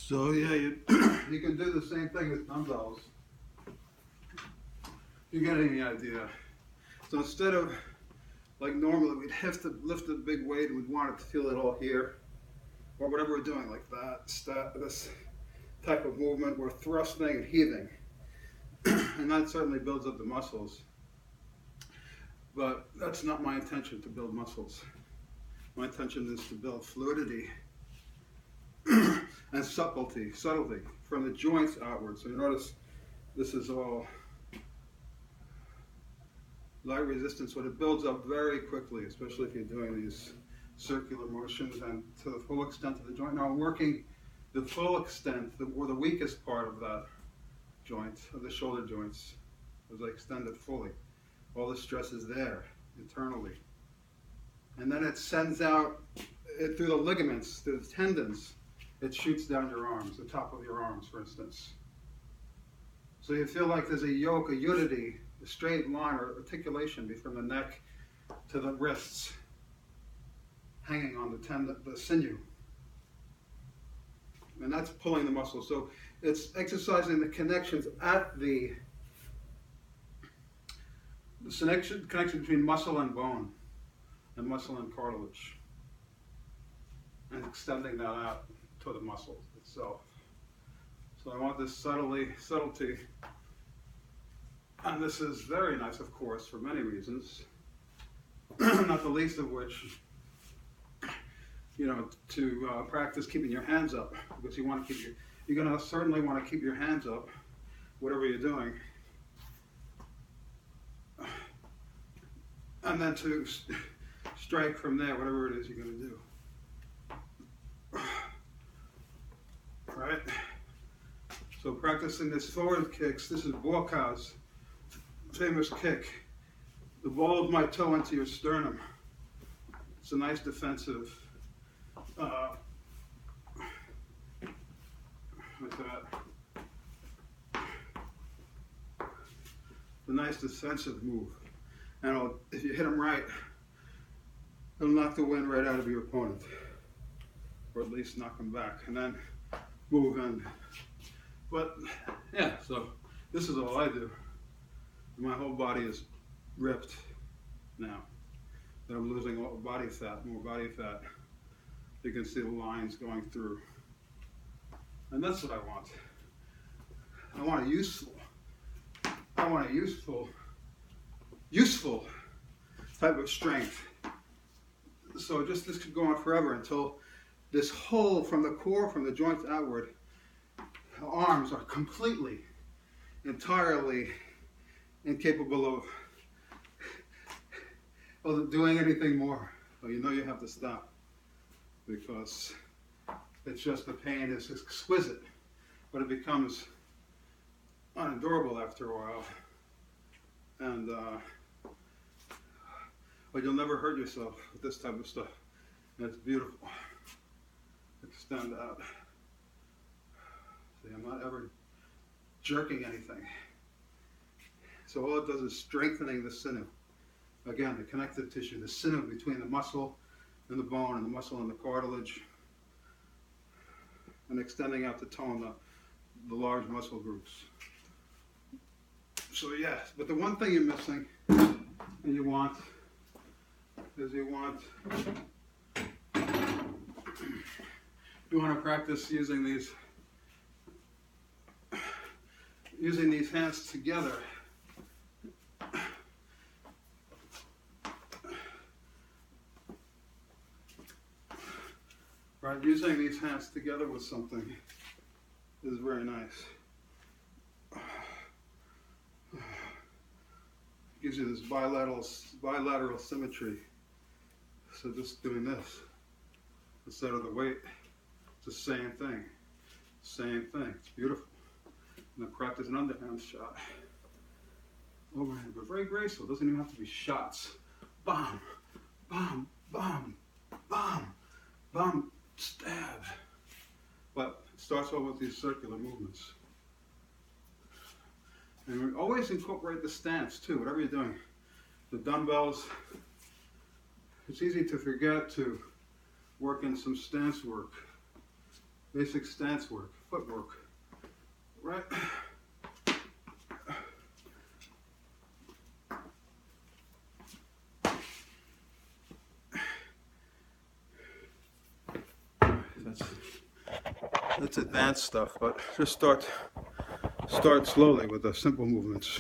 So yeah, you, you can do the same thing with dumbbells. You're getting the idea. So instead of, like normally we'd have to lift a big weight and we'd want it to feel it all here, or whatever we're doing, like that, this type of movement, we're thrusting and heaving. And that certainly builds up the muscles. But that's not my intention, to build muscles. My intention is to build fluidity and subtlety from the joints outward. So you notice this is all light resistance, but it builds up very quickly, especially if you're doing these circular motions and to the full extent of the joint. Now I'm working the full extent, or the weakest part of that joint, of the shoulder joints, as I extend it fully. All the stress is there internally. And then it sends out through the ligaments, through the tendons. It shoots down your arms, the top of your arms, for instance. So you feel like there's a yoke, a unity, a straight line or articulation from the neck to the wrists, hanging on the tendon, the sinew. And that's pulling the muscle. So it's exercising the connections at the connection between muscle and bone, and muscle and cartilage, and extending that out to the muscle itself. So I want this subtlety, and this is very nice, of course, for many reasons, not the least of which, to practice keeping your hands up, because you're going to certainly want to keep your hands up, whatever you're doing. And then to strike from there, whatever it is you're going to do. Right? So practicing this forward kicks, this is Borkow's famous kick. The ball of my toe into your sternum. It's a nice defensive, like that. A nice defensive move. And if you hit them right, it'll knock the wind right out of your opponent, or at least knock them back, and then move in. But yeah, so this is all I do. My whole body is ripped now that I'm losing more body fat. You can see the lines going through, and that's what I want. I want a useful type of strength. So this could go on forever until this whole, from the core, from the joints outward, arms are completely, entirely incapable of doing anything more. Well, you know you have to stop, because it's just, the pain is exquisite, but it becomes unendurable after a while. And but you'll never hurt yourself with this type of stuff. And it's beautiful. Extend out. See, I'm not ever jerking anything. So all it does is strengthening the sinew. Again, the connective tissue, the sinew between the muscle and the bone, and the muscle and the cartilage, and extending out to tone the large muscle groups. So yes, but the one thing you're missing, and you want to practice using these hands together. Right, using these hands together with something is very nice. Gives you this bilateral symmetry. So just doing this instead of the weight, it's the same thing. It's beautiful. And then practice an underhand shot. Overhand, but very graceful. It doesn't even have to be shots. Bam, bam, bam, bam, bam, stab. But it starts off with these circular movements. And we always incorporate the stance too, whatever you're doing. The dumbbells, it's easy to forget to work in some stance work. basic stance work, footwork, right? That's advanced stuff, but just start slowly with the simple movements.